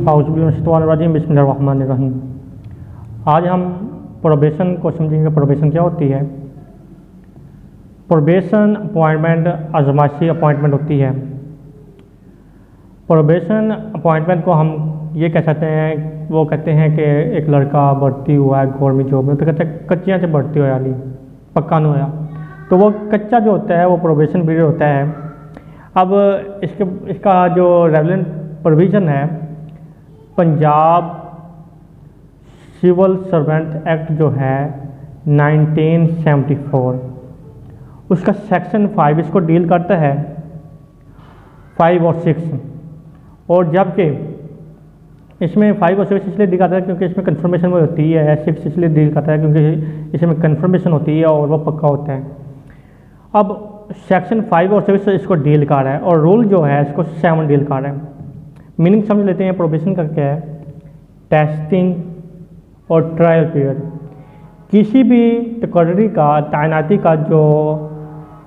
आउज़ुबिल्लाहिमिनश्शैतानिर्रजीम बिस्मिल्लाहिर्रहमानिर्रहीम। आज हम प्रोबेशन को समझेंगे। प्रोबेशन क्या होती है। प्रोबेशन अपॉइंटमेंट आजमाइशी अपॉइंटमेंट होती है। प्रोबेशन अपॉइंटमेंट को हम ये कह सकते हैं, वो कहते हैं कि एक लड़का भर्ती हुआ है गवर्नमेंट जॉब में, तो कहते हैं कच्चियाँ से भर्ती होया नहीं, पक्का नहीं होया, तो वो कच्चा जो होता है वो प्रोबेशन पीरियड होता है। अब इसका जो रेगुलेट प्रोविज़न है, पंजाब सिविल सर्वेंट एक्ट जो है 1974, उसका सेक्शन 5 इसको डील करता है, 5 और 6। और जबकि इसमें 5 और 6 इसलिए डील करता है क्योंकि इसमें कन्फर्मेशन होती है, 6 इसलिए डील करता है क्योंकि इसमें कन्फर्मेशन होती है और वह पक्का होता है। अब सेक्शन 5 और 6 इसको डील कर रहा है और रूल जो है इसको 7 डील कर रहा है। मीनिंग समझ लेते हैं प्रोबेशन का क्या है। टेस्टिंग और ट्रायल पीरियड, किसी भी तकर्री का तैनाती का जो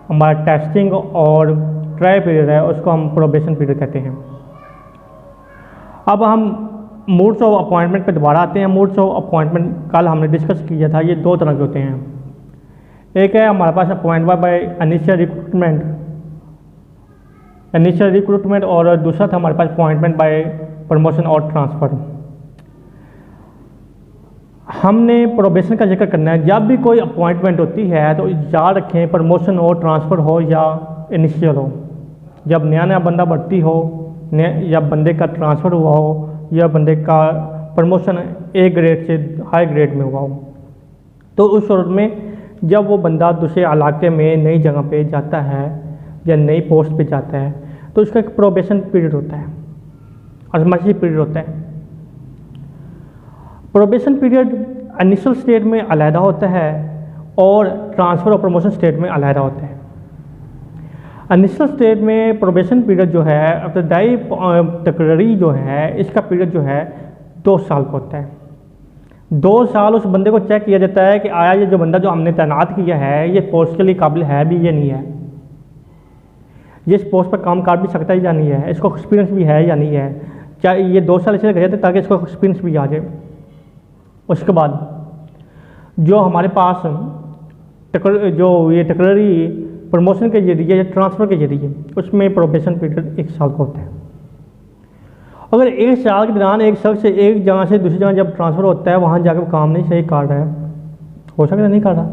हमारा टेस्टिंग और ट्रायल पीरियड है उसको हम प्रोबेशन पीरियड कहते हैं। अब हम मोड्स ऑफ अपॉइंटमेंट पे दोबारा आते हैं। मोड्स ऑफ अपॉइंटमेंट कल हमने डिस्कस किया था, ये 2 तरह के होते हैं। एक है हमारे पास अपॉइंटमेंट बाय इनिशियल रिक्रूटमेंट और दूसरा था हमारे पास अपॉइंटमेंट बाय प्रमोशन और ट्रांसफ़र। हमने प्रोबेशन का जिक्र करना है। जब भी कोई अपॉइंटमेंट होती है तो याद रखें, प्रमोशन हो, ट्रांसफ़र हो या इनिशियल हो, जब नया बंदा भर्ती हो या बंदे का ट्रांसफ़र हुआ हो या बंदे का प्रमोशन ए ग्रेड से हाई ग्रेड में हुआ हो, तो उस सूरत में जब वो बंदा दूसरे इलाके में नई जगह पे जाता है या नई पोस्ट पे जाता है तो उसका एक प्रोबेशन पीरियड होता है, आजमाइशी पीरियड होता है। प्रोबेशन पीरियड इनिशियल स्टेट में अलहदा होता है और ट्रांसफ़र और प्रमोशन स्टेट में अलहदा होता है। इनिशियल स्टेट में प्रोबेशन पीरियड जो है, इब्तदाई तकर्री जो है, इसका पीरियड जो है 2 साल का होता है। 2 साल उस बंदे को चेक किया जाता है कि आया ये जो बंदा जो हमने तैनात किया है ये पोस्ट के लिए काबिल है भी या नहीं है, ये इस पोस्ट पर काम कर भी सकता है या नहीं है, इसको एक्सपीरियंस भी है या नहीं है। क्या ये 2 साल इसलिए गए थे ताकि इसको एक्सपीरियंस भी आ जाए। उसके बाद जो हमारे पास जो ये तकर्री प्रमोशन के जरिए या ट्रांसफ़र के जरिए, उसमें प्रोबेशन पीरियड 1 साल का होता है। अगर 1 साल के दौरान एक शख्स एक जगह से दूसरी जगह जब ट्रांसफ़र होता है, वहाँ जाकर काम नहीं सही कर रहा है, हो सकता है नहीं कर रहा,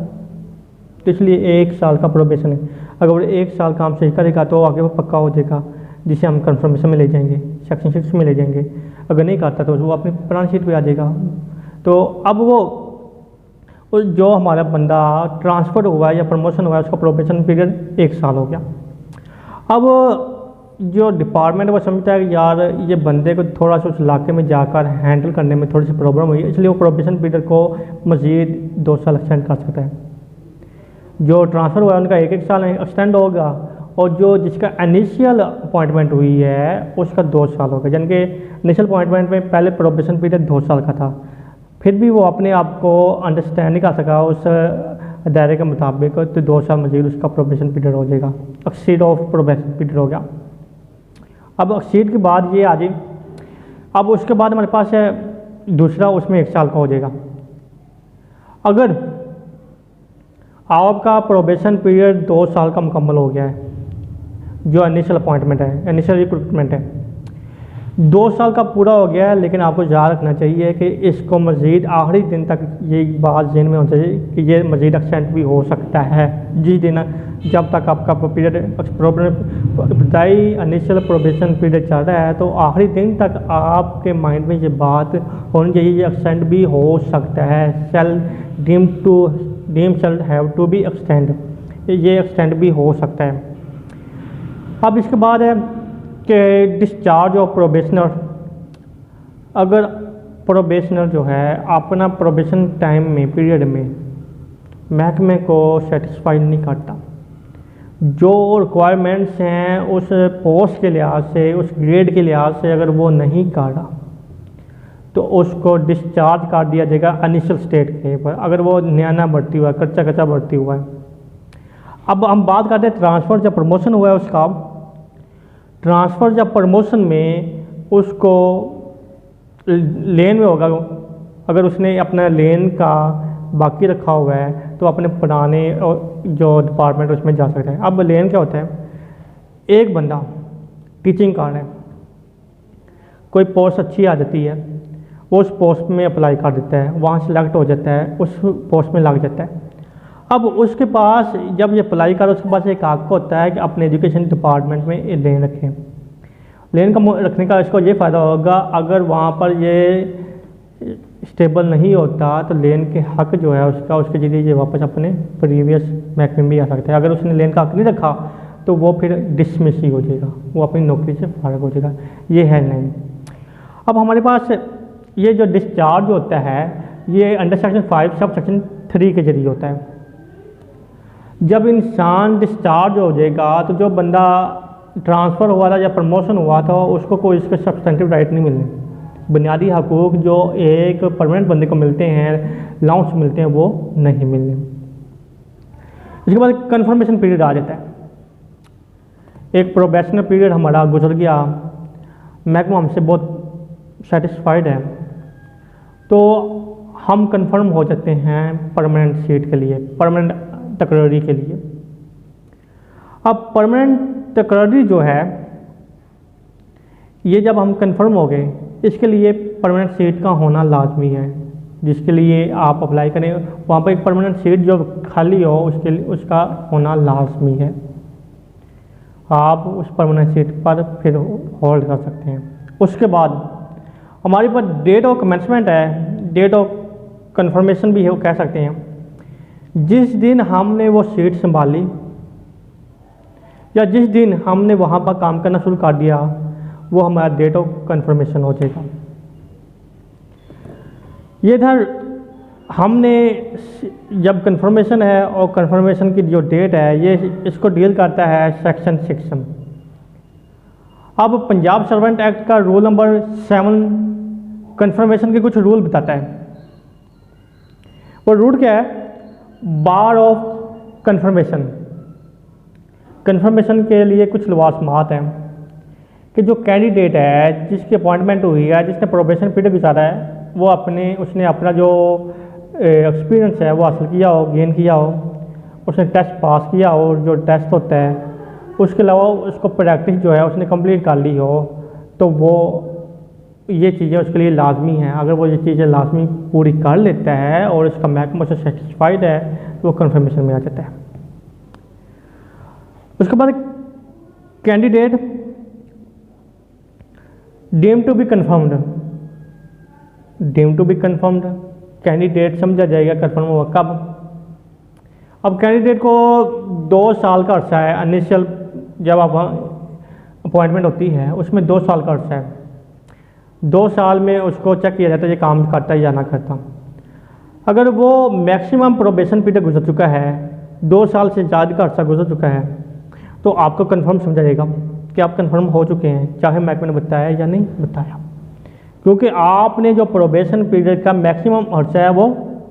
तो इसलिए 1 साल का प्रोबेशन है। अगर वो 1 साल काम सही करेगा तो आगे वो पक्का हो जाएगा, जिसे हम कन्फर्मेशन में ले जाएंगे, सेक्शन 6 में ले जाएंगे। अगर नहीं करता तो वो अपनी पुरानी शीट पर आ जाएगा। तो अब वो जो हमारा बंदा ट्रांसफ़र हुआ है या प्रमोशन हुआ है उसका प्रोबेशन पीरियड 1 साल हो गया। अब जो डिपार्टमेंट वो समझता है कि यार ये बंदे को थोड़ा सा उस इलाके में जाकर हैंडल करने में थोड़ी सी प्रॉब्लम हुई, इसलिए वो प्रोबेशन पीरियड को मज़ीद 2 साल एक्सटेंड कर सकता है। जो ट्रांसफ़र हुआ है उनका 1 साल एक्सटेंड होगा और जो जिसका इनिशियल अपॉइंटमेंट हुई है उसका 2 साल होगा। यानी कि इनिशियल अपॉइंटमेंट में पहले प्रोबेशन पीरियड 2 साल का था, फिर भी वो अपने आप को अंडरस्टैंड नहीं कर सका उस दायरे के मुताबिक, तो 2 साल मज़ीद उसका प्रोबेशन पीरियड हो जाएगा, एक्सीड ऑफ प्रोबेशन पीरियड हो गया। अब एक्सीड के बाद ये आ जाए, अब उसके बाद हमारे पास है दूसरा, उसमें 1 साल का हो जाएगा। अगर आपका प्रोबेशन पीरियड 2 साल का मुकम्मल हो गया है, जो इनिशियल अपॉइंटमेंट है, इनिशियल रिक्रूटमेंट है, 2 साल का पूरा हो गया है, लेकिन आपको याद रखना चाहिए कि इसको मज़ीद आखिरी दिन तक ये बात ज़हन में होनी चाहिए कि ये मज़ीद एक्सटेंड भी हो सकता है। जिस दिन जब तक आपका पीरियड इब्तदाई इनिशियल प्रोबेशन पीरियड चल रहा है तो आखिरी दिन तक आपके माइंड में ये बात होनी चाहिए, ये एक्सटेंड भी हो सकता है। Shall have to be extend, ये एक्सटेंड भी हो सकता है। अब इसके बाद है कि डिस्चार्ज ऑफ प्रोबेशनर। अगर प्रोबेशनर जो है अपना प्रोबेशन टाइम में पीरियड में महकमे को सेटिस्फाई नहीं करता, जो रिक्वायरमेंट्स हैं उस पोस्ट के लिहाज से, उस ग्रेड के लिहाज से अगर वो नहीं कर रहा तो उसको डिस्चार्ज कर दिया जाएगा इनिशियल स्टेट के पर, अगर वो नया भर्ती हुआ है, कच्चा भर्ती हुआ है। अब हम बात करते हैं ट्रांसफ़र जब प्रमोशन हुआ है उसका। ट्रांसफ़र या प्रमोशन में उसको लेन में होगा, अगर उसने अपना लेन का बाकी रखा हुआ है तो अपने पुराने जो डिपार्टमेंट उसमें जा सकता है। अब लेन क्या होता है, एक बंदा टीचिंग कर रहा है, कोई पोस्ट अच्छी आ जाती है, वो उस पोस्ट में अप्लाई कर देता है, वहाँ सेलेक्ट हो जाता है, उस पोस्ट में लग जाता है। अब उसके पास जब ये अप्लाई करो उसके पास एक हक होता है कि अपने एजुकेशन डिपार्टमेंट में ये लेन रखें। लेन का रखने का इसको ये फ़ायदा होगा, अगर वहाँ पर ये स्टेबल नहीं होता तो लेन के हक जो है उसका उसके जरिए ये वापस अपने प्रीवियस महकमे में भी आ सकता है। अगर उसने लेन का हक नहीं रखा तो वो फिर डिसमिस ही हो जाएगा, वो अपनी नौकरी से फारिग हो जाएगा। ये है लेन। अब हमारे पास ये जो डिस्चार्ज होता है ये अंडर सेक्शन 5 सब सेक्शन 3 के जरिए होता है। जब इंसान डिस्चार्ज हो जाएगा तो जो बंदा ट्रांसफ़र हुआ था या प्रमोशन हुआ था उसको कोई इसके सब्सटेंटिव राइट नहीं मिलने, बुनियादी हकूक़ जो एक परमानेंट बंदे को मिलते हैं, अलाउंस मिलते हैं, वो नहीं मिलने। इसके बाद कन्फर्मेशन पीरियड आ जाता है। एक प्रोबेशनर पीरियड हमारा गुजर गया, महकमा हमसे बहुत सेटिस्फाइड है, तो हम कंफर्म हो जाते हैं परमानेंट सीट के लिए, परमानेंट तकरारी के लिए। अब परमानेंट तकरारी जो है ये जब हम कंफर्म हो गए, इसके लिए परमानेंट सीट का होना लाजमी है, जिसके लिए आप अप्लाई करें वहाँ पर एक परमानेंट सीट जो खाली हो उसके लिए उसका होना लाजमी है। आप उस परमानेंट सीट पर फिर होल्ड कर सकते हैं। उसके बाद हमारे पास डेट ऑफ कमेंसमेंट है, डेट ऑफ कंफर्मेशन भी है, वो कह सकते हैं। जिस दिन हमने वो सीट संभाली या जिस दिन हमने वहाँ पर काम करना शुरू कर दिया वो हमारा डेट ऑफ कंफर्मेशन हो जाएगा। ये इधर हमने जब कंफर्मेशन है और कंफर्मेशन की जो डेट है ये इसको डील करता है सेक्शन 6। अब पंजाब सर्वेंट एक्ट का रूल नंबर 7 कंफर्मेशन के कुछ रूल बताता है। वो रूल क्या है, बार ऑफ कंफर्मेशन। कंफर्मेशन के लिए कुछ लवाजमात हैं कि जो कैंडिडेट है जिसकी अपॉइंटमेंट हुई है, जिसने प्रोबेशन पीरियड गुजारा है, वो उसने अपना जो एक्सपीरियंस है वो हासिल किया हो, गेन किया हो, उसने टेस्ट पास किया हो, जो टेस्ट होता है, उसके अलावा उसको प्रैक्टिस जो है उसने कंप्लीट कर ली हो, तो वो ये चीज़ें उसके लिए लाजमी हैं। अगर वो ये चीज़ें लाजमी पूरी कर लेता है और इसका महकमा से सेटिस्फाइड है तो वो कंफर्मेशन में आ जाता है। उसके बाद candidate deemed to be confirmed, deemed to be confirmed candidate समझा जाएगा कन्फर्म हुआ कब। अब कैंडिडेट को 2 साल का अर्सा है, इनिशियल जब आप अपॉइंटमेंट होती है उसमें 2 साल का अर्सा है। 2 साल में उसको चेक किया जाता है ये काम करता है या ना करता। अगर वो मैक्सिमम प्रोबेशन पीरियड गुजर चुका है, 2 साल से ज़्यादा का अर्सा गुजर चुका है, तो आपको कंफर्म समझा जाएगा कि आप कंफर्म हो चुके हैं, चाहे महकमे ने बताया या नहीं बताया, क्योंकि आपने जो प्रोबेशन पीरियड का मैक्सिमम अर्सा है वो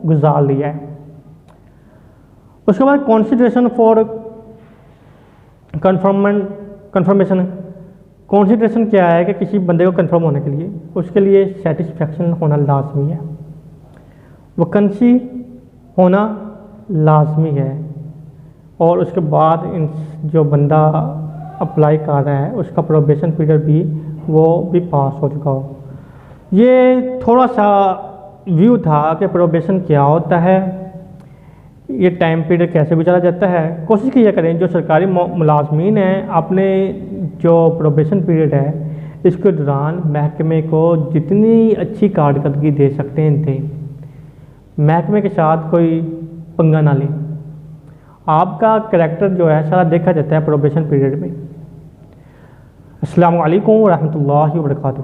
गुजार लिया है। उसके बाद कंसिडरेशन फॉर कंफर्मेशन। कंसिडरेशन क्या है कि किसी बंदे को कंफर्म होने के लिए उसके लिए सेटिस्फेक्शन होना लाजमी है, वैकेंसी होना लाजमी है, और उसके बाद जो बंदा अप्लाई कर रहा है उसका प्रोबेशन पीरियड भी वो भी पास हो चुका हो। ये थोड़ा सा व्यू था कि प्रोबेशन क्या होता है, ये टाइम पीरियड कैसे गुजारा जाता है। कोशिश किया करें जो सरकारी मुलाजमीन हैं अपने जो प्रोबेशन पीरियड है इसके दौरान महकमे को जितनी अच्छी कारकर्दगी दे सकते हैं दें, महकमे के साथ कोई पंगा ना लें। आपका करैक्टर जो है सारा देखा जाता है प्रोबेशन पीरियड में। अस्सलामु अलैकुम व रहमतुल्लाहि व बरकातुहू।